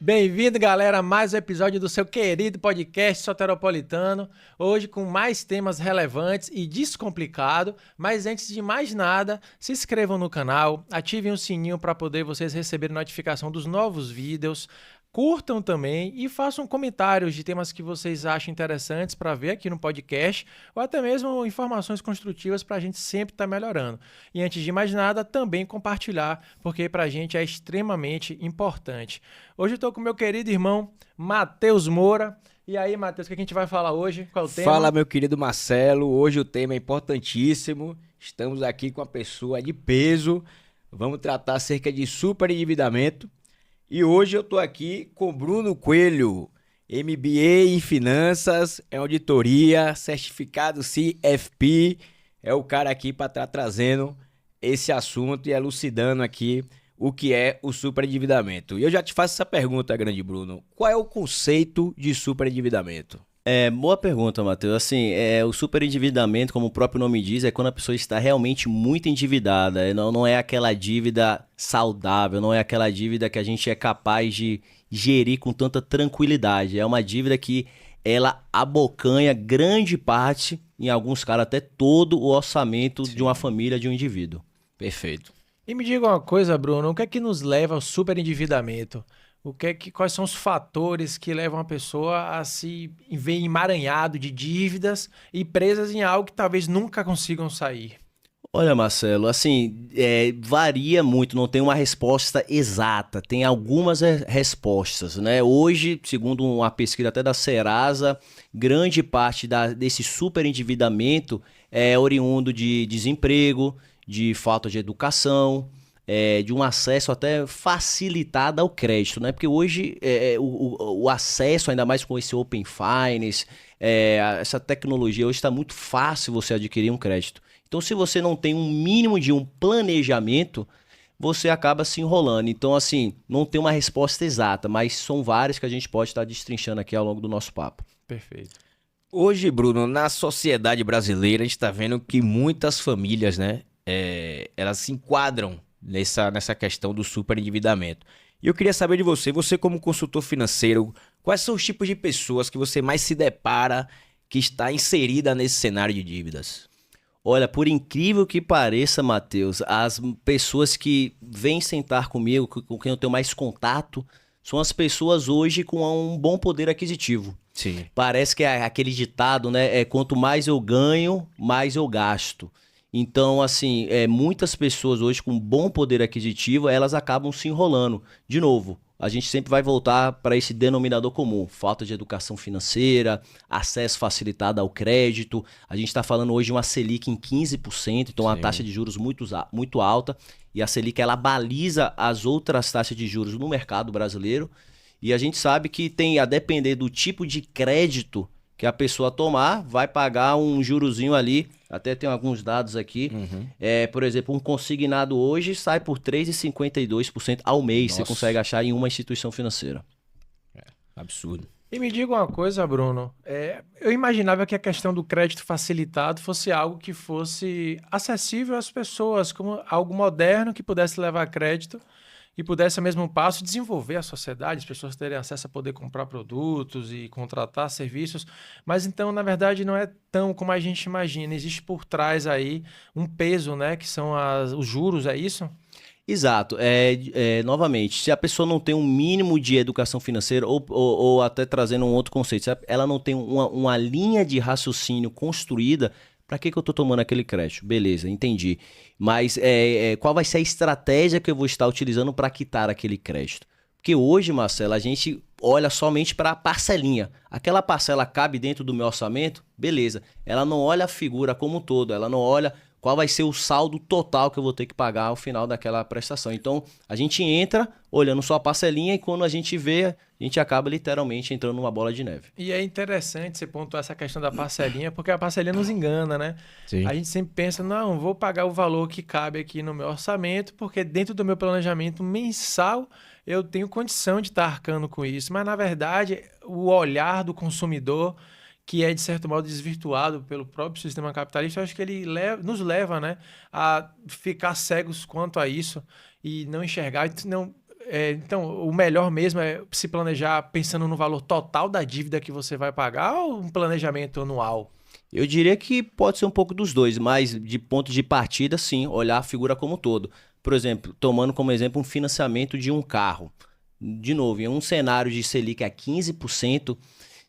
Bem-vindo, galera, a mais um episódio do seu querido podcast Soteropolitano. Hoje com mais temas relevantes e descomplicado. Mas antes de mais nada, se inscrevam no canal, ativem o sininho para poder vocês receberem notificação dos novos vídeos. Curtam também e façam comentários de temas que vocês acham interessantes para ver aqui no podcast ou até mesmo informações construtivas para a gente sempre estar melhorando. E antes de mais nada, também compartilhar, porque para a gente é extremamente importante. Hoje eu estou com meu querido irmão Matheus Moura. E aí, Matheus, o que a gente vai falar hoje? Qual é o tema? Fala, meu querido Marcelo. Hoje o tema é importantíssimo. Estamos aqui com uma pessoa de peso. Vamos tratar acerca de superendividamento. E hoje eu tô aqui com Bruno Coelho, MBA em Finanças, é auditoria, certificado CFP, é o cara aqui para estar trazendo esse assunto e elucidando aqui o que é o superendividamento. E eu já te faço essa pergunta, grande Bruno, qual é o conceito de superendividamento? Boa pergunta, Matheus. Assim, o superendividamento, como o próprio nome diz, é quando a pessoa está realmente muito endividada. Não é aquela dívida saudável, não é aquela dívida que a gente é capaz de gerir com tanta tranquilidade. É uma dívida que ela abocanha grande parte, em alguns casos até todo o orçamento de uma família, de um indivíduo. Perfeito. E me diga uma coisa, Bruno, o que é que nos leva ao superendividamento? Quais são os fatores que levam a pessoa a se ver emaranhado de dívidas e presas em algo que talvez nunca consigam sair? Olha, Marcelo, assim, varia muito, não tem uma resposta exata, tem algumas respostas, né? Hoje, segundo uma pesquisa até da Serasa, grande parte desse superendividamento é oriundo de desemprego, de falta de educação, de um acesso até facilitado ao crédito, né? Porque hoje o acesso, ainda mais com esse Open Finance, essa tecnologia, hoje está muito fácil você adquirir um crédito. Então, se você não tem um mínimo de um planejamento, você acaba se enrolando. Então, assim, não tem uma resposta exata, mas são várias que a gente pode estar destrinchando aqui ao longo do nosso papo. Perfeito. Hoje, Bruno, na sociedade brasileira, a gente está vendo que muitas famílias, né, elas se enquadram nessa questão do superendividamento. E eu queria saber de você como consultor financeiro, quais são os tipos de pessoas que você mais se depara que está inserida nesse cenário de dívidas? Olha, por incrível que pareça, Matheus, as pessoas que vêm sentar comigo, com quem eu tenho mais contato, são as pessoas hoje com um bom poder aquisitivo. Sim. Parece que é aquele ditado, né? Quanto mais eu ganho, mais eu gasto. Então, assim, muitas pessoas hoje com bom poder aquisitivo, elas acabam se enrolando. De novo, a gente sempre vai voltar para esse denominador comum. Falta de educação financeira, acesso facilitado ao crédito. A gente está falando hoje de uma Selic em 15%, então uma taxa de juros muito alta. E a Selic, ela baliza as outras taxas de juros no mercado brasileiro. E a gente sabe que tem, a depender do tipo de crédito que a pessoa tomar, vai pagar um jurozinho ali, até tem alguns dados aqui, por exemplo, um consignado hoje sai por 3,52% ao mês. Nossa. Você consegue achar em uma instituição financeira. Absurdo. E me diga uma coisa, Bruno, eu imaginava que a questão do crédito facilitado fosse algo que fosse acessível às pessoas, como algo moderno que pudesse levar crédito e pudesse, ao mesmo passo, desenvolver a sociedade, as pessoas terem acesso a poder comprar produtos e contratar serviços. Mas então, na verdade, não é tão como a gente imagina. Existe por trás aí um peso, né? Que são os juros, é isso? Exato. Novamente, se a pessoa não tem um mínimo de educação financeira, ou até trazendo um outro conceito, se ela não tem uma linha de raciocínio construída, para que eu estou tomando aquele crédito? Beleza, entendi. Mas qual vai ser a estratégia que eu vou estar utilizando para quitar aquele crédito? Porque hoje, Marcelo, a gente olha somente para a parcelinha. Aquela parcela cabe dentro do meu orçamento? Beleza. Ela não olha a figura como um todo, ela não olha qual vai ser o saldo total que eu vou ter que pagar ao final daquela prestação. Então, a gente entra olhando só a parcelinha e quando a gente vê, a gente acaba literalmente entrando numa bola de neve. E é interessante você pontuar essa questão da parcelinha, porque a parcelinha nos engana, né? Sim. A gente sempre pensa, não, vou pagar o valor que cabe aqui no meu orçamento, porque dentro do meu planejamento mensal eu tenho condição de estar arcando com isso. Mas, na verdade, o olhar do consumidor, que é, de certo modo, desvirtuado pelo próprio sistema capitalista, eu acho que ele nos leva, né, a ficar cegos quanto a isso e não enxergar, não Então, o melhor mesmo é se planejar pensando no valor total da dívida que você vai pagar ou um planejamento anual? Eu diria que pode ser um pouco dos dois, mas de ponto de partida, sim, olhar a figura como um todo. Por exemplo, tomando como exemplo um financiamento de um carro. De novo, em um cenário de Selic a 15%,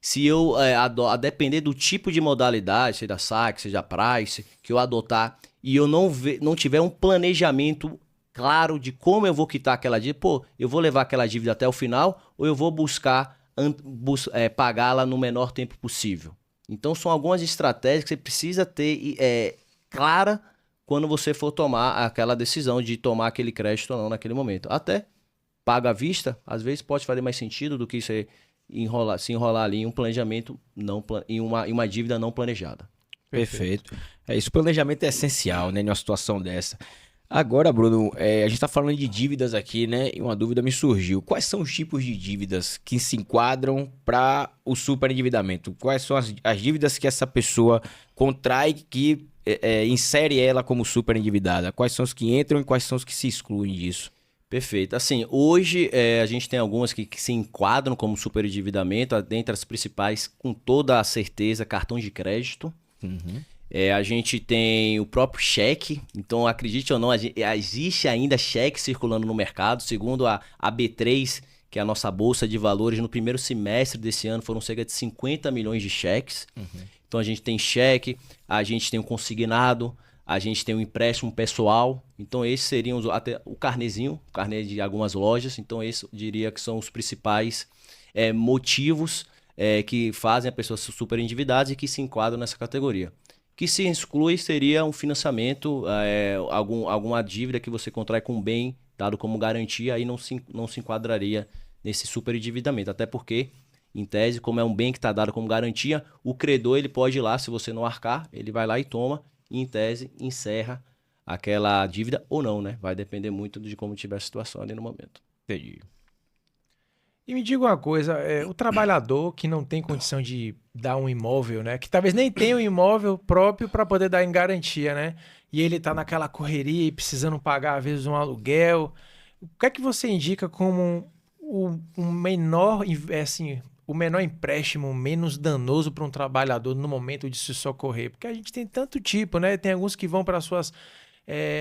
se eu, a depender do tipo de modalidade, seja saque, seja price, que eu adotar, e eu não tiver um planejamento claro de como eu vou quitar aquela dívida, eu vou levar aquela dívida até o final ou eu vou buscar pagá-la no menor tempo possível. Então, são algumas estratégias que você precisa ter clara quando você for tomar aquela decisão de tomar aquele crédito ou não naquele momento. Até paga à vista, às vezes pode fazer mais sentido do que você se enrolar ali em um planejamento, em uma dívida não planejada. Perfeito. Isso, planejamento é essencial, né, em uma situação dessa. Agora, Bruno, a gente está falando de dívidas aqui, né? E uma dúvida me surgiu. Quais são os tipos de dívidas que se enquadram para o superendividamento? Quais são as dívidas que essa pessoa contrai que insere ela como superendividada? Quais são os que entram e quais são os que se excluem disso? Perfeito. Assim, hoje a gente tem algumas que se enquadram como superendividamento, dentre as principais, com toda a certeza, cartão de crédito. Uhum. A gente tem o próprio cheque, então acredite ou não, existe ainda cheque circulando no mercado. Segundo a B3, que é a nossa bolsa de valores, no primeiro semestre desse ano foram cerca de 50 milhões de cheques. Uhum. Então a gente tem cheque, a gente tem o consignado, a gente tem o empréstimo pessoal. Então esses seriam até o carnezinho, o carnê de algumas lojas. Então esses eu diria que são os principais motivos que fazem a pessoa se super endividada e que se enquadram nessa categoria. Que se exclui seria um financiamento, alguma dívida que você contrai com um bem dado como garantia, aí não se enquadraria nesse superendividamento. Até porque, em tese, como é um bem que está dado como garantia, o credor ele pode ir lá, se você não arcar, ele vai lá e toma, e em tese encerra aquela dívida ou não, né? Vai depender muito de como tiver a situação ali no momento. Entendi. E me diga uma coisa, o trabalhador que não tem condição de dar um imóvel, né? Que talvez nem tenha um imóvel próprio para poder dar em garantia, né? E ele tá naquela correria e precisando pagar, às vezes, um aluguel. O que é que você indica como um menor, assim, o menor empréstimo menos danoso para um trabalhador no momento de se socorrer? Porque a gente tem tanto tipo, né? Tem alguns que vão para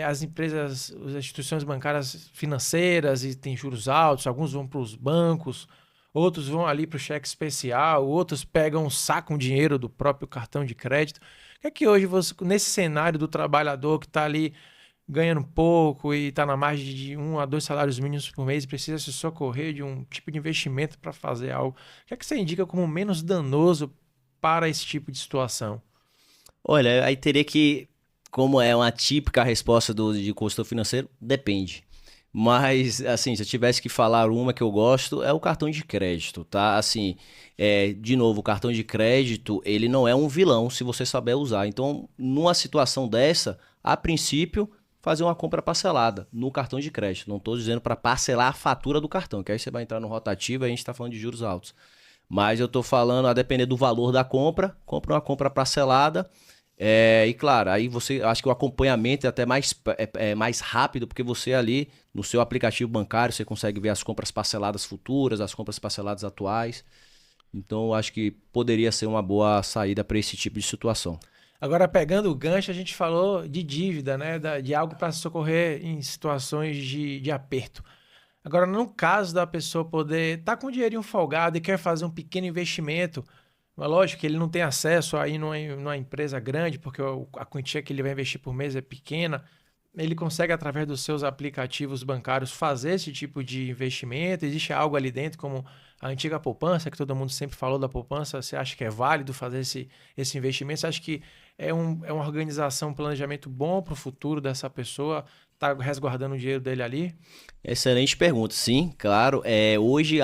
as empresas, as instituições bancárias financeiras e tem juros altos, alguns vão para os bancos, outros vão ali para o cheque especial, outros pegam sacam dinheiro do próprio cartão de crédito. O que é que hoje, nesse cenário do trabalhador que está ali ganhando pouco e está na margem de 1 a 2 salários mínimos por mês e precisa se socorrer de um tipo de investimento para fazer algo, o que é que você indica como menos danoso para esse tipo de situação? Olha, aí teria que... Como é uma típica resposta de consultor financeiro, depende. Mas, assim, se eu tivesse que falar uma que eu gosto, é o cartão de crédito, tá? Assim, de novo, o cartão de crédito, ele não é um vilão se você souber usar. Então, numa situação dessa, a princípio, fazer uma compra parcelada no cartão de crédito. Não estou dizendo para parcelar a fatura do cartão, que aí você vai entrar no rotativo e a gente está falando de juros altos. Mas eu estou falando, a depender do valor da compra, compra uma compra parcelada. E claro, aí você acho que o acompanhamento é até mais rápido, porque você ali no seu aplicativo bancário você consegue ver as compras parceladas futuras, as compras parceladas atuais. Então eu acho que poderia ser uma boa saída para esse tipo de situação. Agora, pegando o gancho, a gente falou de dívida, né? De algo para socorrer em situações de aperto. Agora, no caso da pessoa poder estar com um dinheirinho folgado e quer fazer um pequeno investimento, mas lógico que ele não tem acesso aí numa empresa grande, porque a quantia que ele vai investir por mês é pequena. Ele consegue, através dos seus aplicativos bancários, fazer esse tipo de investimento. Existe algo ali dentro, como a antiga poupança, que todo mundo sempre falou da poupança. Você acha que é válido fazer esse investimento? Você acha que é uma organização, um planejamento bom para o futuro dessa pessoa? Está resguardando o dinheiro dele ali? Excelente pergunta. Sim, claro. Hoje,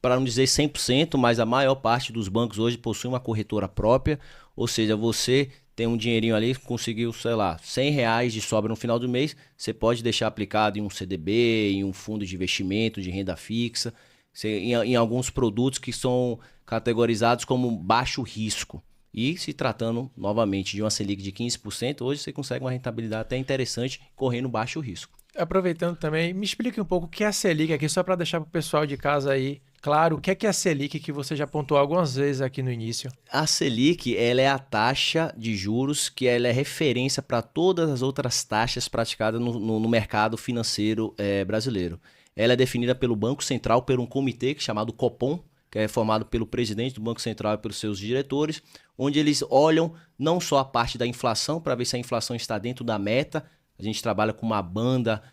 para não dizer 100%, mas a maior parte dos bancos hoje possui uma corretora própria. Ou seja, você tem um dinheirinho ali, conseguiu, sei lá, R$100 de sobra no final do mês, você pode deixar aplicado em um CDB, em um fundo de investimento de renda fixa, em alguns produtos que são categorizados como baixo risco. E se tratando novamente de uma Selic de 15%, hoje você consegue uma rentabilidade até interessante, correndo baixo risco. Aproveitando também, me explique um pouco o que é a Selic aqui, só para deixar para o pessoal de casa aí claro, o que é a Selic que você já pontuou algumas vezes aqui no início? A Selic, ela é a taxa de juros que ela é referência para todas as outras taxas praticadas no mercado financeiro brasileiro. Ela é definida pelo Banco Central, por um comitê chamado Copom, que é formado pelo presidente do Banco Central e pelos seus diretores, onde eles olham não só a parte da inflação, para ver se a inflação está dentro da meta. A gente trabalha com uma banda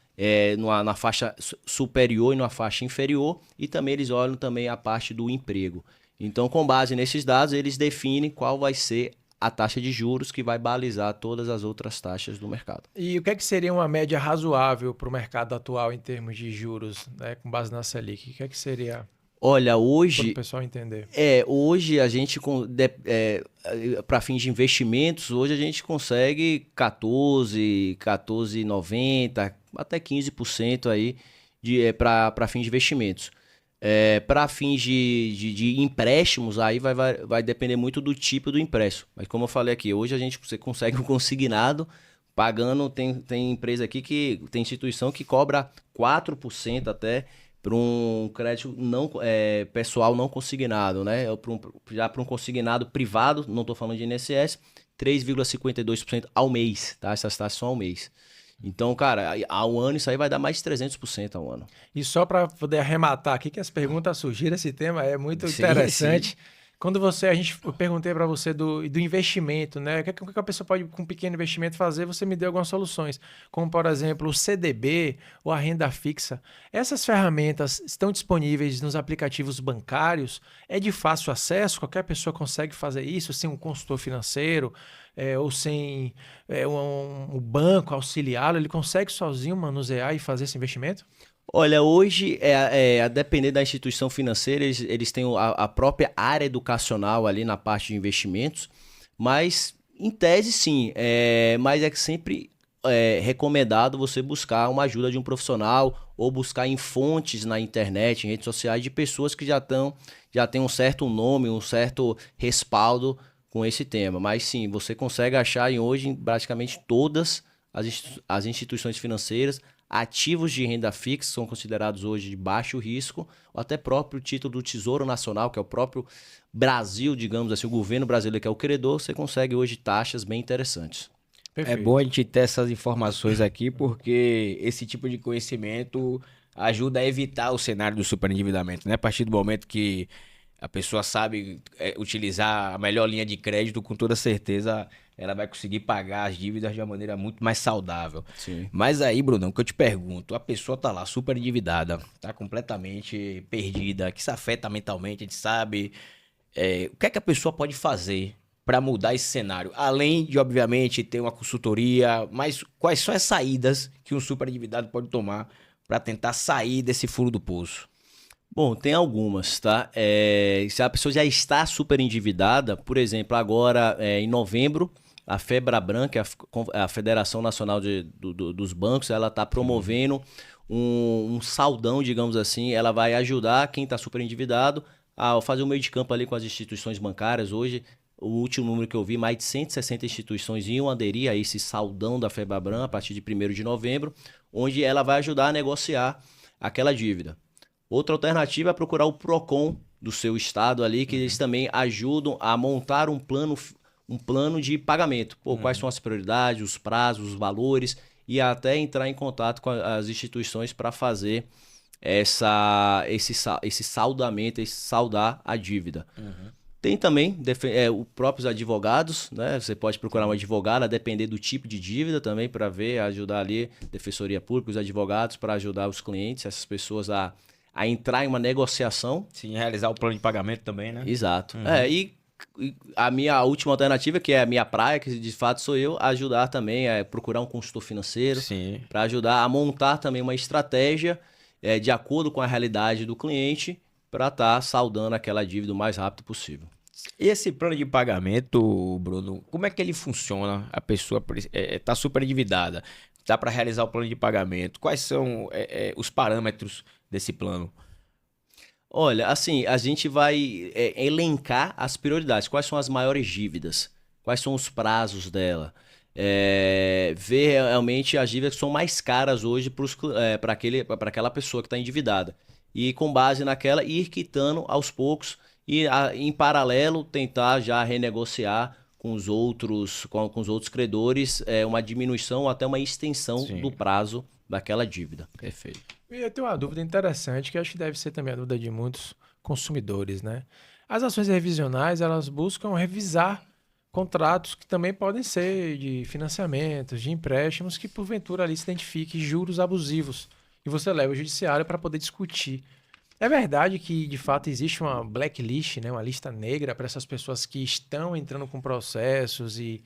na faixa superior e na faixa inferior, e também eles olham também a parte do emprego. Então, com base nesses dados, eles definem qual vai ser a taxa de juros que vai balizar todas as outras taxas do mercado. E o que é que seria uma média razoável para o mercado atual em termos de juros, né, com base na Selic? O que é que seria? Olha, hoje... Para o pessoal entender. Hoje a gente, para fins de investimentos, hoje a gente consegue 14,90, até 15% aí para fins de investimentos. Para fins de empréstimos, aí vai depender muito do tipo do empréstimo. Mas como eu falei aqui, hoje você consegue um consignado pagando, tem empresa aqui tem instituição que cobra 4% até, para um crédito pessoal não consignado, né? Já para um consignado privado, não estou falando de INSS, 3,52% ao mês, tá? Essas taxas são ao mês. Então, cara, ao ano isso aí vai dar mais de 300% ao ano. E só para poder arrematar aqui, que as perguntas surgiram, esse tema é muito interessante. Sim. Quando eu perguntei para você do investimento, né? O que a pessoa pode, com um pequeno investimento, fazer? Você me deu algumas soluções, como, por exemplo, o CDB ou a renda fixa. Essas ferramentas estão disponíveis nos aplicativos bancários? É de fácil acesso? Qualquer pessoa consegue fazer isso sem um consultor financeiro ou sem um banco auxiliá-lo? Ele consegue sozinho manusear e fazer esse investimento? Olha, hoje, a depender da instituição financeira, eles têm a própria área educacional ali na parte de investimentos, mas em tese sim, mas é que sempre recomendado você buscar uma ajuda de um profissional ou buscar em fontes na internet, em redes sociais, de pessoas que já têm um certo nome, um certo respaldo com esse tema. Mas sim, você consegue achar hoje em praticamente todas as instituições financeiras. Ativos de renda fixa são considerados hoje de baixo risco, ou até próprio título do Tesouro Nacional, que é o próprio Brasil, digamos assim, o governo brasileiro que é o credor, você consegue hoje taxas bem interessantes. Perfeito. É bom a gente ter essas informações aqui, porque esse tipo de conhecimento ajuda a evitar o cenário do superendividamento, né? A partir do momento que a pessoa sabe utilizar a melhor linha de crédito, com toda certeza ela vai conseguir pagar as dívidas de uma maneira muito mais saudável. Sim. Mas aí, Brunão, que eu te pergunto, a pessoa tá lá super endividada, tá completamente perdida, que se afeta mentalmente, a gente sabe. O que é que a pessoa pode fazer para mudar esse cenário? Além de, obviamente, ter uma consultoria, mas quais são as saídas que um super endividado pode tomar para tentar sair desse fundo do poço? Bom, tem algumas, tá? Se a pessoa já está super endividada, por exemplo, agora em novembro, a FEBRABAN, que é a Federação Nacional dos Bancos, ela está promovendo um saldão, digamos assim. Ela vai ajudar quem está super endividado a fazer um meio de campo ali com as instituições bancárias. Hoje, o último número que eu vi, mais de 160 instituições iam aderir a esse saldão da FEBRABAN a partir de 1º de novembro, onde ela vai ajudar a negociar aquela dívida. Outra alternativa é procurar o PROCON do seu estado ali, que eles também ajudam a montar um plano de pagamento. Quais são as prioridades, os prazos, os valores, e até entrar em contato com as instituições para fazer esse saldamento, esse saldar a dívida. Tem também os próprios advogados, né? Você pode procurar um advogado, a depender do tipo de dívida também, para ajudar ali, Defensoria Pública, os advogados, para ajudar os clientes, essas pessoas a entrar em uma negociação. Sim, realizar o plano de pagamento também, né? Exato. E a minha última alternativa, que é a minha praia, que de fato sou eu, ajudar também a procurar um consultor financeiro, para ajudar a montar também uma estratégia de acordo com a realidade do cliente, para estar saldando aquela dívida o mais rápido possível. E esse plano de pagamento, Bruno, como é que ele funciona? A pessoa está super endividada, dá para realizar o plano de pagamento. Quais são os parâmetros desse plano? Olha, assim, a gente vai elencar as prioridades. Quais são as maiores dívidas? Quais são os prazos dela? Ver realmente as dívidas que são mais caras hoje para aquela pessoa que está endividada. E com base naquela, ir quitando aos poucos e, em paralelo, tentar já renegociar com os outros credores uma diminuição ou até uma extensão do Sim. prazo daquela dívida. Perfeito. E eu tenho uma dúvida interessante, que eu acho que deve ser também a dúvida de muitos consumidores, né? As ações revisionais, elas buscam revisar contratos que também podem ser de financiamentos, de empréstimos, que porventura ali se identifique juros abusivos. E você leva o judiciário para poder discutir. É verdade que, de fato, existe uma blacklist, né? Uma lista negra para essas pessoas que estão entrando com processos e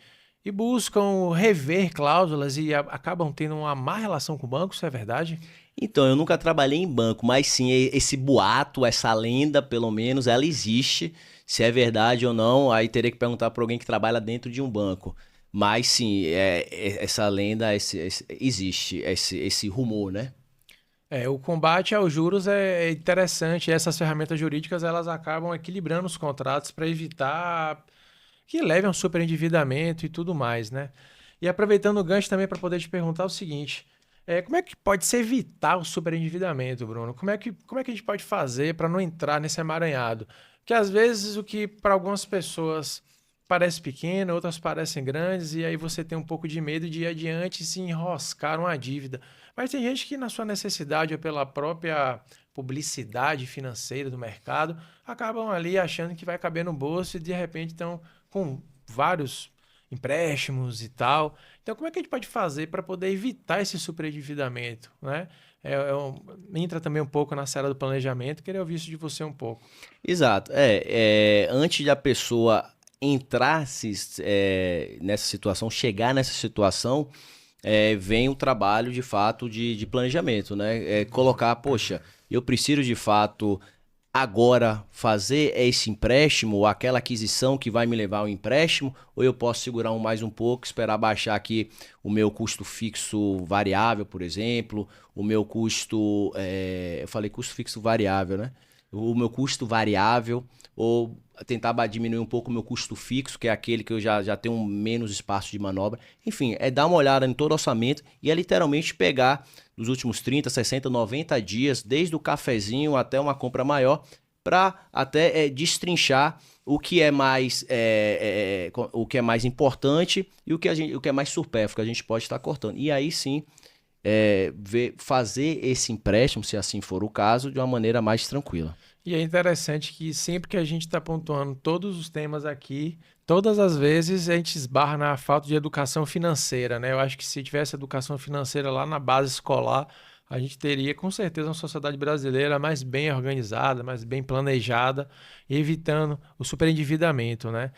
buscam rever cláusulas e acabam tendo uma má relação com o banco, isso é verdade? Então, eu nunca trabalhei em banco, mas sim, esse boato, essa lenda, pelo menos, ela existe. Se é verdade ou não, aí teria que perguntar para alguém que trabalha dentro de um banco. Mas sim, essa lenda existe, esse rumor, né? O combate aos juros é interessante. Essas ferramentas jurídicas elas acabam equilibrando os contratos para evitar que leve a um superendividamento e tudo mais, né? E aproveitando o gancho também para poder te perguntar o seguinte: como é que pode se evitar o superendividamento, Bruno? Como é que a gente pode fazer para não entrar nesse emaranhado? Que às vezes o que para algumas pessoas parece pequeno, outras parecem grandes, e aí você tem um pouco de medo de ir adiante e se enroscar uma dívida. Mas tem gente que, na sua necessidade ou pela própria publicidade financeira do mercado, acabam ali achando que vai caber no bolso e de repente estão com vários empréstimos e tal. Então, como é que a gente pode fazer para poder evitar esse superendividamento, né? Entra também um pouco na seara do planejamento, queria ouvir isso de você um pouco. Exato. Antes de a pessoa entrar nessa situação, chegar nessa situação, vem o trabalho de fato de planejamento, né? Colocar, poxa, eu preciso de fato agora fazer esse empréstimo ou aquela aquisição que vai me levar ao empréstimo, ou eu posso segurar mais um pouco, esperar baixar aqui o meu custo fixo variável, por exemplo, o meu custo, eu falei custo fixo variável, né? O meu custo variável, ou tentar diminuir um pouco o meu custo fixo, que é aquele que eu já tenho menos espaço de manobra. Enfim, dar uma olhada em todo o orçamento e literalmente pegar nos últimos 30, 60, 90 dias, desde o cafezinho até uma compra maior, para até destrinchar o que é mais o que é mais importante e o que é mais supérfluo, que a gente pode estar cortando. E aí sim, fazer esse empréstimo, se assim for o caso, de uma maneira mais tranquila. E é interessante que sempre que a gente está pontuando todos os temas aqui, todas as vezes a gente esbarra na falta de educação financeira, né? Eu acho que se tivesse educação financeira lá na base escolar, a gente teria com certeza uma sociedade brasileira mais bem organizada, mais bem planejada, evitando o superendividamento, né?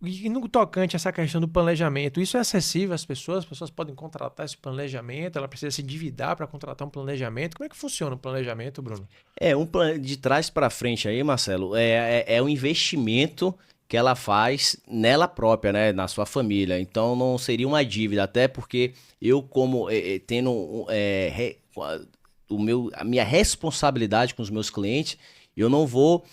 E no tocante a essa questão do planejamento, isso é acessível às pessoas? As pessoas podem contratar esse planejamento, ela precisa se endividar para contratar um planejamento. Como é que funciona o planejamento, Bruno? Um plano de trás para frente aí, Marcelo, é um investimento que ela faz nela própria, né, na sua família. Então não seria uma dívida, até porque eu como tendo a minha responsabilidade com os meus clientes, eu não vou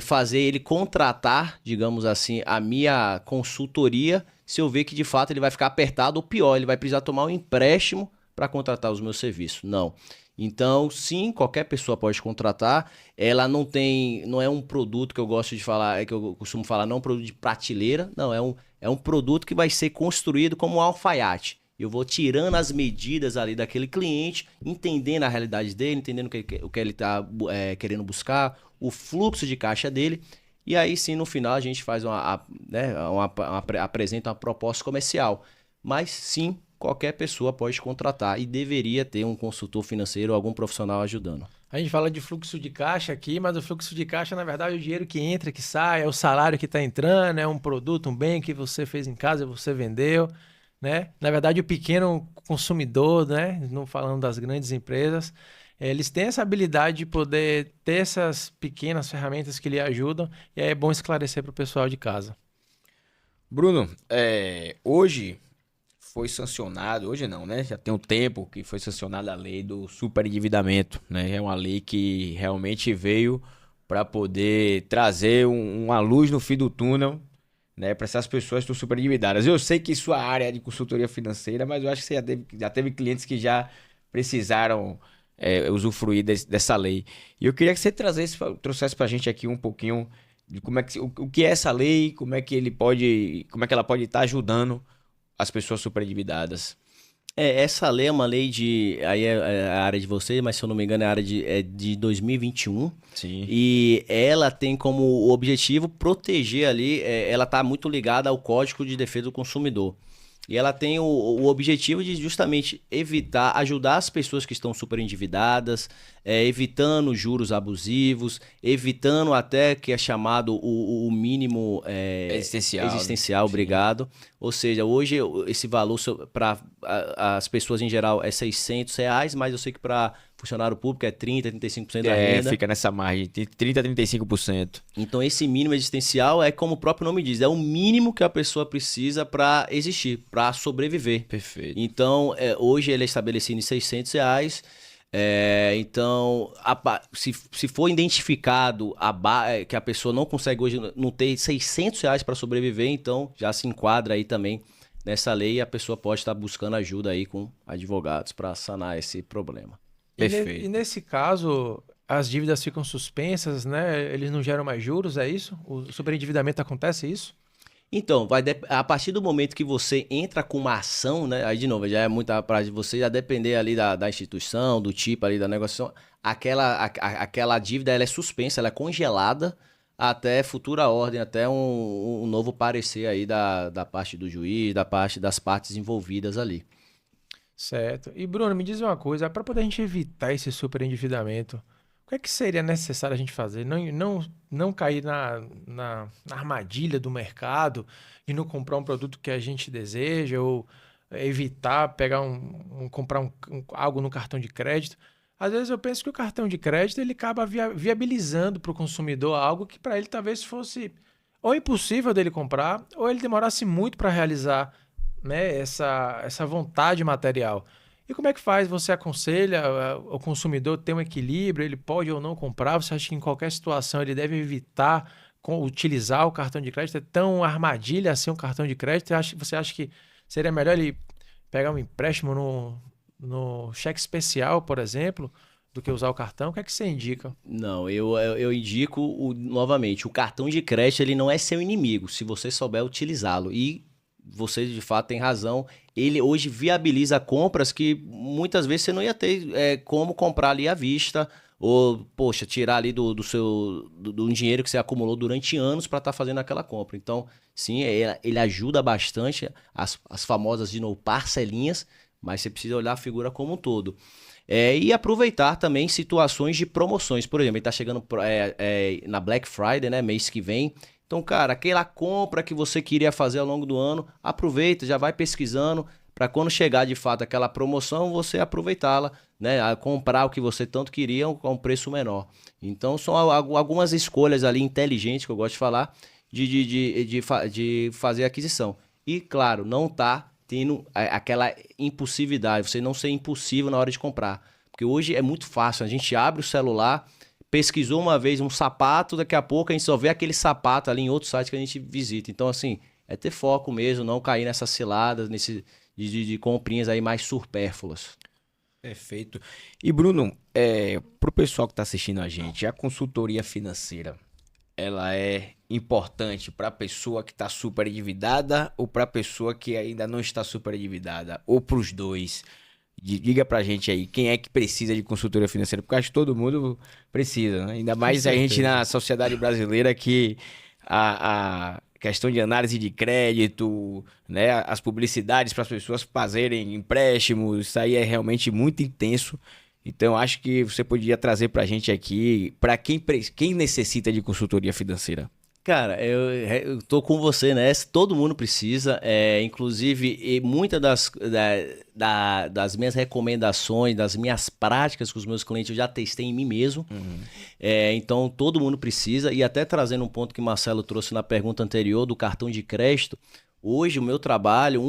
fazer ele contratar, digamos assim, a minha consultoria, se eu ver que de fato ele vai ficar apertado ou pior, ele vai precisar tomar um empréstimo para contratar os meus serviços. Não. Então, sim, qualquer pessoa pode contratar. Ela não é um produto que eu gosto de falar, que eu costumo falar, não é um produto de prateleira, não, é um produto que vai ser construído como um alfaiate. Eu vou tirando as medidas ali daquele cliente, entendendo a realidade dele, entendendo o que ele está querendo buscar, o fluxo de caixa dele. E aí sim, no final, a gente faz apresenta uma proposta comercial. Mas sim, qualquer pessoa pode contratar e deveria ter um consultor financeiro ou algum profissional ajudando. A gente fala de fluxo de caixa aqui, mas o fluxo de caixa, na verdade, é o dinheiro que entra, que sai, é o salário que está entrando, é um produto, um bem que você fez em casa, você vendeu, né? Na verdade, o pequeno consumidor, né? Não falando das grandes empresas, eles têm essa habilidade de poder ter essas pequenas ferramentas que lhe ajudam, e aí é bom esclarecer para o pessoal de casa. Bruno, hoje foi sancionado, hoje não, né? Já tem um tempo que foi sancionada a lei do superendividamento, né? É uma lei que realmente veio para poder trazer uma luz no fim do túnel, né? Para essas pessoas que estão superendividadas. Eu sei que sua área é de consultoria financeira, mas eu acho que você já teve clientes que já precisaram usufruir dessa lei. E eu queria que você trouxesse para a gente aqui um pouquinho de como é que, o que é essa lei, como é que ela pode estar ajudando as pessoas superendividadas. Essa lei é uma lei aí é a área de vocês, mas se eu não me engano é de 2021. Sim. E ela tem como objetivo proteger ali, ela está muito ligada ao Código de Defesa do Consumidor. E ela tem o objetivo de justamente ajudar as pessoas que estão super endividadas, evitando juros abusivos, evitando até que é chamado o mínimo existencial, né? Obrigado. Ou seja, hoje esse valor para as pessoas em geral é R$600, mas eu sei que para funcionário público é 30%, 35% da renda. Fica nessa margem, 30% a 35%. Então esse mínimo existencial é como o próprio nome diz, é o mínimo que a pessoa precisa para existir, para sobreviver. Perfeito. Então hoje ele é estabelecido em R$600. Então, se for identificado que a pessoa não consegue hoje não ter R$600 para sobreviver, então já se enquadra aí também nessa lei e a pessoa pode estar buscando ajuda aí com advogados para sanar esse problema. E nesse caso, as dívidas ficam suspensas, né? Eles não geram mais juros, é isso? O superendividamento acontece isso? Então, a partir do momento que você entra com uma ação, né? Aí, de novo, já é muita praia de você, já depender ali da instituição, do tipo ali da negociação, aquela dívida ela é suspensa, ela é congelada até futura ordem, até um novo parecer aí da parte do juiz, das partes envolvidas ali. Certo. E Bruno, me diz uma coisa, para poder a gente evitar esse superendividamento, o que é que seria necessário a gente fazer? Não cair na armadilha do mercado e não comprar um produto que a gente deseja ou evitar pegar comprar algo no cartão de crédito. Às vezes eu penso que o cartão de crédito ele acaba viabilizando para o consumidor algo que para ele talvez fosse ou impossível dele comprar ou ele demorasse muito para realizar, né, essa vontade material. E como é que faz? Você aconselha o consumidor ter um equilíbrio? Ele pode ou não comprar? Você acha que em qualquer situação ele deve evitar utilizar o cartão de crédito? É tão armadilha assim um cartão de crédito? Você acha que seria melhor ele pegar um empréstimo no cheque especial, por exemplo, do que usar o cartão? O que é que você indica? Não, eu indico novamente, o cartão de crédito ele não é seu inimigo, se você souber utilizá-lo. E você de fato tem razão, ele hoje viabiliza compras que muitas vezes você não ia ter como comprar ali à vista, ou, poxa, tirar ali do dinheiro que você acumulou durante anos para estar fazendo aquela compra. Então, sim, ele ajuda bastante, as famosas, de novo, parcelinhas, mas você precisa olhar a figura como um todo. E aproveitar também situações de promoções. Por exemplo, ele está chegando na Black Friday, né, mês que vem. Então, cara, aquela compra que você queria fazer ao longo do ano, aproveita, já vai pesquisando para quando chegar de fato aquela promoção, você aproveitá-la, né? A comprar o que você tanto queria com um preço menor. Então, são algumas escolhas ali inteligentes que eu gosto de falar de fazer a aquisição. E, claro, não tá tendo aquela impulsividade, você não ser impulsivo na hora de comprar. Porque hoje é muito fácil, a gente abre o celular, pesquisou uma vez um sapato, daqui a pouco a gente só vê aquele sapato ali em outro site que a gente visita. Então, assim, é ter foco mesmo, não cair nessas ciladas, de comprinhas aí mais supérfluas. Perfeito. E Bruno, pro pessoal que está assistindo a gente, a consultoria financeira, ela é importante para a pessoa que está super endividada ou para a pessoa que ainda não está super endividada? Ou para os dois? Diga pra gente aí, quem é que precisa de consultoria financeira? Porque acho que todo mundo precisa, né? Ainda mais a gente na sociedade brasileira que a questão de análise de crédito, né? As publicidades para as pessoas fazerem empréstimos, isso aí é realmente muito intenso. Então, acho que você poderia trazer pra gente aqui, para quem necessita de consultoria financeira. Cara, eu tô com você nessa, todo mundo precisa, inclusive muitas das minhas recomendações, das minhas práticas com os meus clientes, eu já testei em mim mesmo. Uhum. Então todo mundo precisa, e até trazendo um ponto que o Marcelo trouxe na pergunta anterior do cartão de crédito, Hoje, o meu trabalho,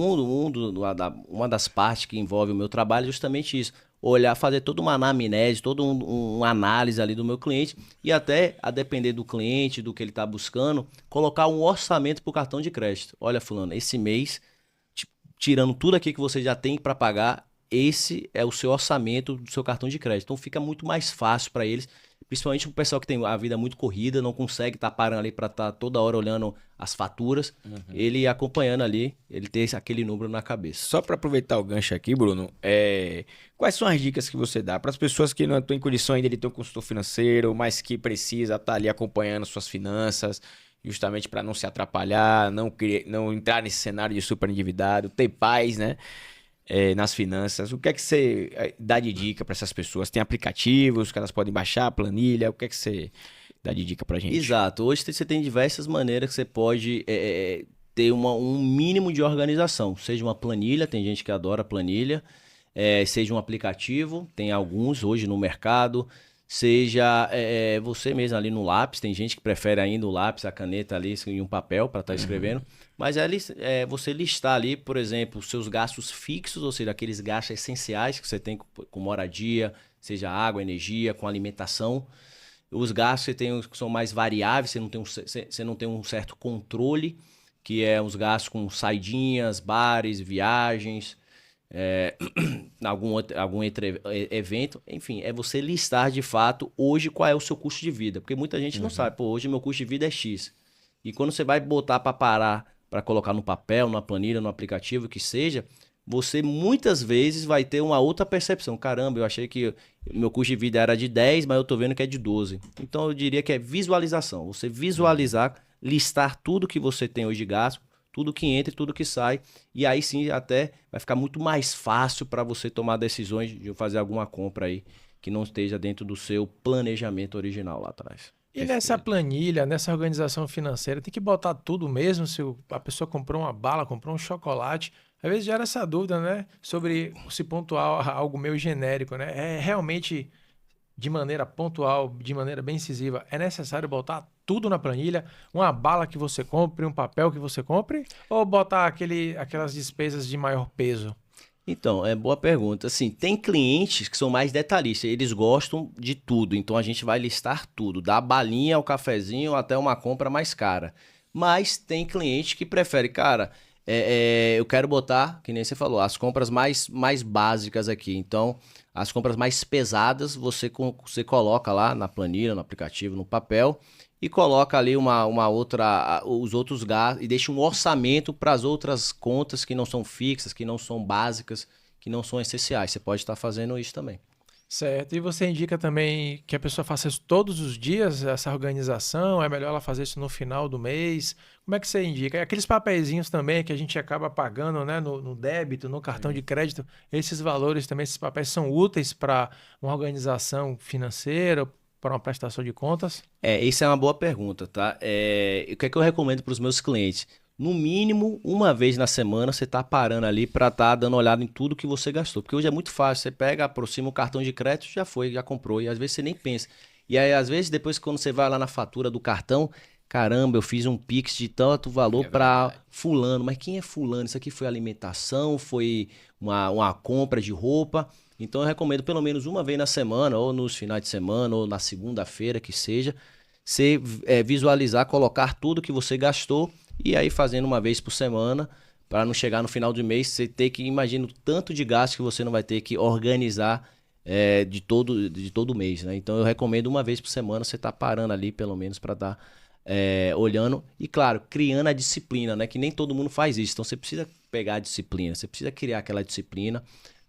uma das partes que envolve o meu trabalho é justamente isso. Olhar, fazer toda uma anamnese, toda uma análise ali do meu cliente e até, a depender do cliente, do que ele está buscando, colocar um orçamento para o cartão de crédito. Olha, fulano, esse mês, tirando tudo aqui que você já tem para pagar, esse é o seu orçamento do seu cartão de crédito. Então fica muito mais fácil para eles, principalmente o pessoal que tem a vida muito corrida, não consegue estar parando ali para estar toda hora olhando as faturas, ele acompanhando ali, ele ter aquele número na cabeça. Só para aproveitar o gancho aqui, Bruno, quais são as dicas que você dá para as pessoas que não estão em condição ainda de ter um consultor financeiro, mas que precisa estar ali acompanhando suas finanças, justamente para não se atrapalhar, não entrar nesse cenário de super endividado, ter paz, né? Nas finanças, o que é que você dá de dica para essas pessoas? Tem aplicativos que elas podem baixar, planilha, o que é que você dá de dica para gente? Exato, hoje você tem diversas maneiras que você pode ter um mínimo de organização, seja uma planilha, tem gente que adora planilha, seja um aplicativo, tem alguns hoje no mercado, seja você mesmo ali no lápis, tem gente que prefere ainda o lápis, a caneta ali e um papel para estar escrevendo, mas você listar ali, por exemplo, os seus gastos fixos, ou seja, aqueles gastos essenciais que você tem com moradia, seja água, energia, com alimentação. Os gastos que você tem que são mais variáveis, você não tem um certo controle, que é os gastos com saidinhas, bares, viagens, algum outro evento. Enfim, é você listar de fato hoje qual é o seu custo de vida. Porque muita gente não sabe, hoje meu custo de vida é X. E quando você vai botar para parar, para colocar no papel, na planilha, no aplicativo, que seja, você muitas vezes vai ter uma outra percepção. Caramba, eu achei que meu custo de vida era de 10, mas eu tô vendo que é de 12. Então eu diria que é visualização. Você visualizar, listar tudo que você tem hoje de gasto, tudo que entra e tudo que sai. E aí sim até vai ficar muito mais fácil para você tomar decisões de fazer alguma compra aí que não esteja dentro do seu planejamento original lá atrás. E nessa planilha, nessa organização financeira, tem que botar tudo mesmo? Se a pessoa comprou uma bala, comprou um chocolate, às vezes gera essa dúvida, né? Sobre se pontuar algo meio genérico, né? É realmente de maneira pontual, de maneira bem incisiva, é necessário botar tudo na planilha? Uma bala que você compre, um papel que você compre? Ou botar aquelas despesas de maior peso? Então, boa pergunta. Assim, tem clientes que são mais detalhistas, eles gostam de tudo, então a gente vai listar tudo, da balinha ao cafezinho até uma compra mais cara. Mas tem cliente que prefere, cara, eu quero botar, que nem você falou, as compras mais básicas aqui. Então, as compras mais pesadas você coloca lá na planilha, no aplicativo, no papel, e coloca ali uma outra, os outros gastos, e deixa um orçamento para as outras contas que não são fixas, que não são básicas, que não são essenciais. Você pode estar fazendo isso também. Certo. E você indica também que a pessoa faça isso todos os dias, essa organização? É melhor ela fazer isso no final do mês? Como é que você indica? E aqueles papeizinhos também que a gente acaba pagando, né, no débito, no cartão de crédito, esses valores também, esses papéis são úteis para uma organização financeira, para uma prestação de contas? Isso é uma boa pergunta, tá? O que é que eu recomendo para os meus clientes? No mínimo, uma vez na semana, você está parando ali para estar dando uma olhada em tudo que você gastou. Porque hoje é muito fácil, você pega, aproxima o cartão de crédito, já foi, já comprou, e às vezes você nem pensa. E aí, às vezes, depois quando você vai lá na fatura do cartão, caramba, eu fiz um Pix de tanto valor para fulano. Mas quem é fulano? Isso aqui foi alimentação, foi uma compra de roupa. Então eu recomendo pelo menos uma vez na semana, ou nos finais de semana, ou na segunda-feira, que seja, você visualizar, colocar tudo que você gastou e aí fazendo uma vez por semana, para não chegar no final do mês, você ter que, imagina o tanto de gasto que você não vai ter que organizar de todo mês, né? Então eu recomendo uma vez por semana você estar parando ali, pelo menos, para estar olhando e, claro, criando a disciplina, né? Que nem todo mundo faz isso, então você precisa pegar a disciplina, você precisa criar aquela disciplina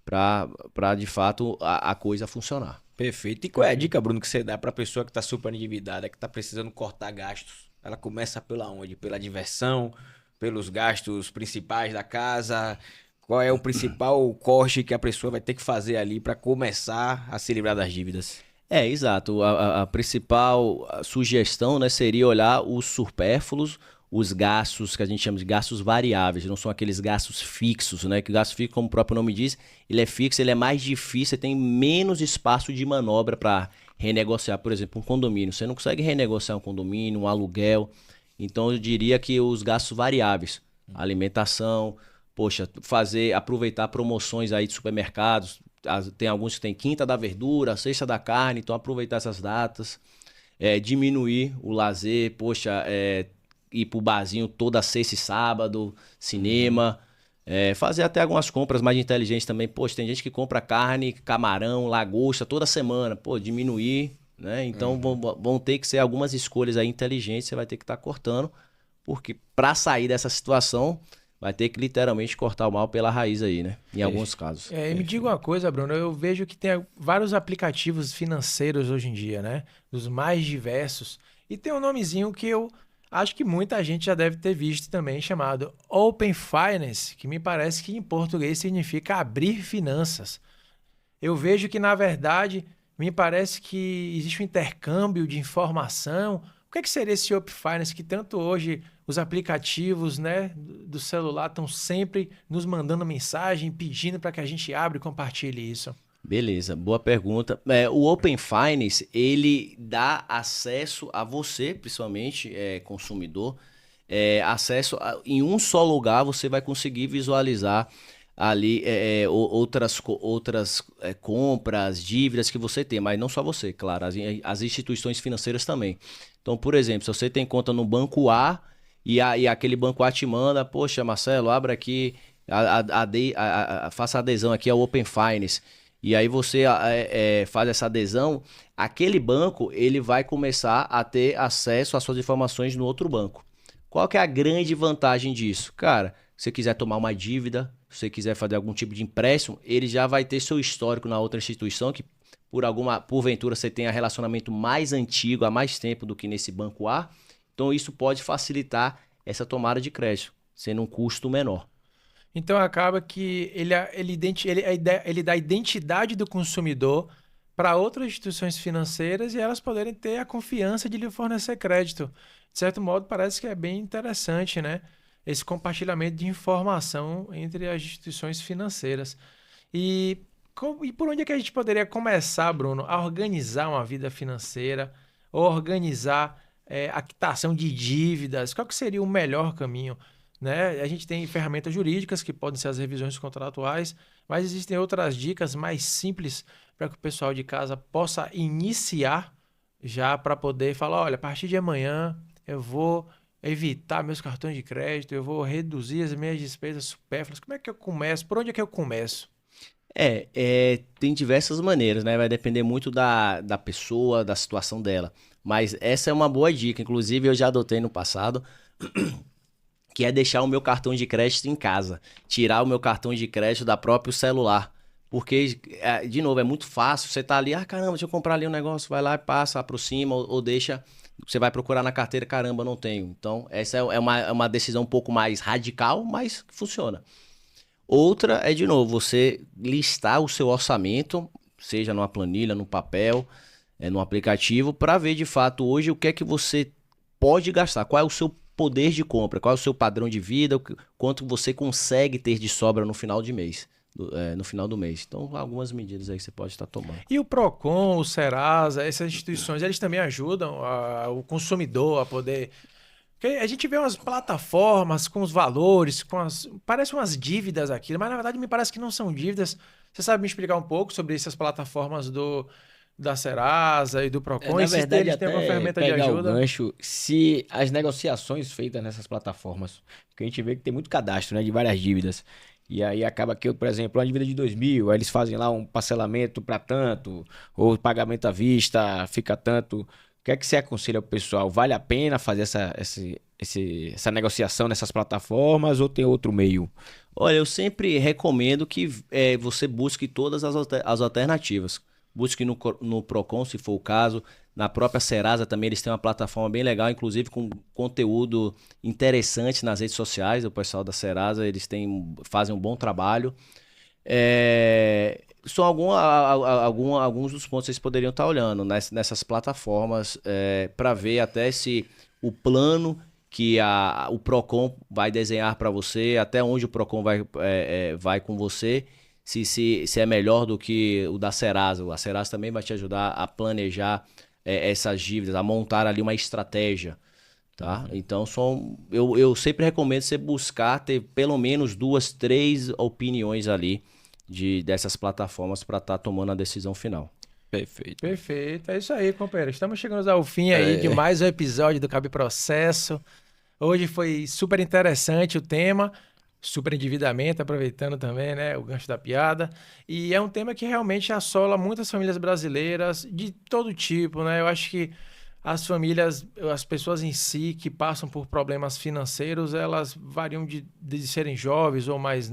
para de fato a coisa funcionar. Perfeito. E qual é a dica, Bruno, que você dá para a pessoa que está super endividada, que está precisando cortar gastos? Ela começa pela onde? Pela diversão, pelos gastos principais da casa? Qual é o principal corte que a pessoa vai ter que fazer ali para começar a se livrar das dívidas? Exato. A principal sugestão, né, seria olhar os supérfluos, os gastos que a gente chama de gastos variáveis, não são aqueles gastos fixos, né? Que o gasto fixo, como o próprio nome diz, ele é fixo, ele é mais difícil, você tem menos espaço de manobra para renegociar, por exemplo, um condomínio. Você não consegue renegociar um condomínio, um aluguel. Então eu diria que os gastos variáveis, Alimentação, poxa, aproveitar promoções aí de supermercados. Tem alguns que tem quinta da verdura, sexta da carne, então aproveitar essas datas. Diminuir o lazer, poxa, ir pro barzinho toda sexta e sábado, cinema. Fazer até algumas compras mais inteligentes também. Poxa, tem gente que compra carne, camarão, lagosta toda semana. Pô, diminuir, né? Então vão ter que ser algumas escolhas aí inteligentes, você vai ter que estar cortando, porque para sair dessa situação, vai ter que literalmente cortar o mal pela raiz aí, né? Em alguns casos. E me diga uma coisa, Bruno, eu vejo que tem vários aplicativos financeiros hoje em dia, né? Dos mais diversos. E tem um nomezinho que eu acho que muita gente já deve ter visto também, chamado Open Finance, que me parece que em português significa abrir finanças. Eu vejo que, na verdade, me parece que existe um intercâmbio de informação. O que é que seria esse Open Finance que tanto hoje os aplicativos, né, do celular estão sempre nos mandando mensagem, pedindo para que a gente abra e compartilhe isso? Beleza, boa pergunta. O Open Finance, ele dá acesso a você, principalmente consumidor, em um só lugar você vai conseguir visualizar ali outras compras, dívidas que você tem, mas não só você, claro, as instituições financeiras também. Então, por exemplo, se você tem conta no banco A e aquele banco A te manda, poxa, Marcelo, abra aqui, faça adesão aqui ao Open Finance. E aí você faz essa adesão, aquele banco ele vai começar a ter acesso às suas informações no outro banco. Qual que é a grande vantagem disso? Cara, se você quiser tomar uma dívida, se você quiser fazer algum tipo de empréstimo, ele já vai ter seu histórico na outra instituição, que porventura você tenha relacionamento mais antigo, há mais tempo do que nesse banco A. Então isso pode facilitar essa tomada de crédito, sendo um custo menor. Então acaba que ele dá a identidade do consumidor para outras instituições financeiras e elas poderem ter a confiança de lhe fornecer crédito. De certo modo, parece que é bem interessante, né? Esse compartilhamento de informação entre as instituições financeiras. E por onde é que a gente poderia começar, Bruno, a organizar uma vida financeira, organizar a quitação de dívidas? Qual que seria o melhor caminho? Né? A gente tem ferramentas jurídicas que podem ser as revisões contratuais, mas existem outras dicas mais simples para que o pessoal de casa possa iniciar já para poder falar, olha, a partir de amanhã eu vou evitar meus cartões de crédito, eu vou reduzir as minhas despesas supérfluas. Como é que eu começo? Por onde é que eu começo? Tem diversas maneiras, né? Vai depender muito da pessoa, da situação dela. Mas essa é uma boa dica, inclusive eu já adotei no passado, que é deixar o meu cartão de crédito em casa. Tirar o meu cartão de crédito da próprio celular. Porque, de novo, é muito fácil. Você tá ali, caramba, deixa eu comprar ali um negócio. Vai lá e passa, aproxima ou deixa. Você vai procurar na carteira, caramba, não tenho. Então, essa é uma decisão um pouco mais radical, mas que funciona. Outra é, de novo, você listar o seu orçamento, seja numa planilha, no papel, no aplicativo, para ver, de fato, hoje o que é que você pode gastar. Qual é o seu poder de compra, qual é o seu padrão de vida, quanto você consegue ter de sobra no final de mês, no final do mês. Então, algumas medidas aí que você pode estar tomando. E o Procon, o Serasa, essas instituições, eles também ajudam o consumidor a poder... Porque a gente vê umas plataformas com os valores, parece umas dívidas aqui, mas na verdade me parece que não são dívidas. Você sabe me explicar um pouco sobre essas plataformas da Serasa e do Procon? Na verdade, eles têm alguma ferramenta de ajuda? O gancho, se as negociações feitas nessas plataformas, porque a gente vê que tem muito cadastro, né, de várias dívidas, e aí acaba que, por exemplo, uma dívida de 2.000, aí eles fazem lá um parcelamento para tanto, ou pagamento à vista fica tanto. O que é que você aconselha ao pessoal? Vale a pena fazer essa negociação nessas plataformas ou tem outro meio? Olha, eu sempre recomendo que você busque todas as alternativas. Busque no Procon, se for o caso. Na própria Serasa também eles têm uma plataforma bem legal, inclusive com conteúdo interessante nas redes sociais. O pessoal da Serasa, eles fazem um bom trabalho. São alguns dos pontos que vocês poderiam estar olhando nessas plataformas para ver até se o plano que o Procon vai desenhar para você, até onde o Procon vai com você, se é melhor do que o da Serasa. A Serasa também vai te ajudar a planejar essas dívidas, a montar ali uma estratégia. Tá? Então, eu sempre recomendo você buscar ter pelo menos 2, 3 opiniões ali dessas plataformas para estar tomando a decisão final. Perfeito. Perfeito, é isso aí, companheiro. Estamos chegando ao fim aí de mais um episódio do Cabe Processo. Hoje foi super interessante o tema, super endividamento, aproveitando também, né, o gancho da piada. E é um tema que realmente assola muitas famílias brasileiras de todo tipo, né? Eu acho que as famílias, as pessoas em si que passam por problemas financeiros, elas variam de serem jovens ou mais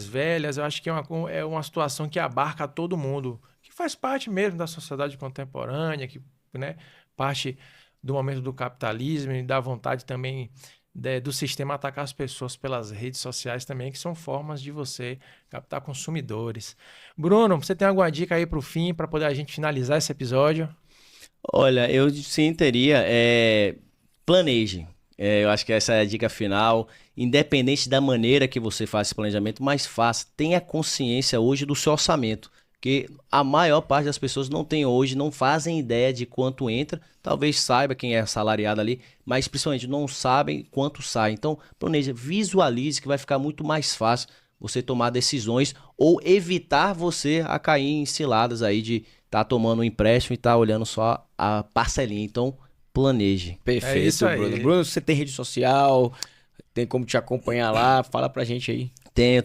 velhas. Eu acho que é uma situação que abarca todo mundo, que faz parte mesmo da sociedade contemporânea, que, né, parte do momento do capitalismo e da vontade também do sistema atacar as pessoas pelas redes sociais também, que são formas de você captar consumidores. Bruno, você tem alguma dica aí para o fim, para poder a gente finalizar esse episódio? Olha, eu sim teria, planeje. Eu acho que essa é a dica final. Independente da maneira que você faz esse planejamento, mas faça. Tenha consciência hoje do seu orçamento. Porque a maior parte das pessoas não tem hoje, não fazem ideia de quanto entra. Talvez saiba quem é assalariado ali, mas principalmente não sabem quanto sai. Então, planeje, visualize que vai ficar muito mais fácil você tomar decisões ou evitar você a cair em ciladas aí de tá tomando um empréstimo e tá olhando só a parcelinha. Então, planeje. Perfeito, isso aí. Bruno. Bruno, você tem rede social? Tem como te acompanhar lá? Fala pra gente aí.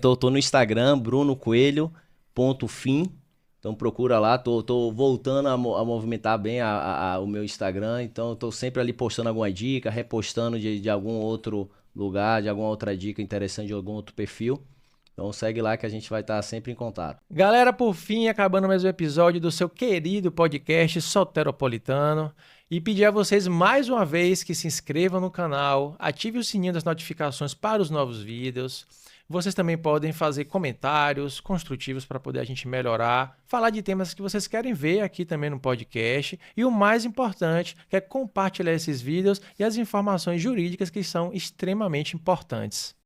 Tô no Instagram, brunocoelho.fim. Então procura lá, tô voltando a movimentar bem o meu Instagram. Então eu tô sempre ali postando alguma dica, repostando de algum outro lugar, de alguma outra dica interessante de algum outro perfil. Então segue lá que a gente vai estar sempre em contato. Galera, por fim, acabando mais um episódio do seu querido podcast Soteropolitano. E pedir a vocês mais uma vez que se inscrevam no canal, ative o sininho das notificações para os novos vídeos. Vocês também podem fazer comentários construtivos para poder a gente melhorar, falar de temas que vocês querem ver aqui também no podcast. E o mais importante, que é compartilhar esses vídeos e as informações jurídicas que são extremamente importantes.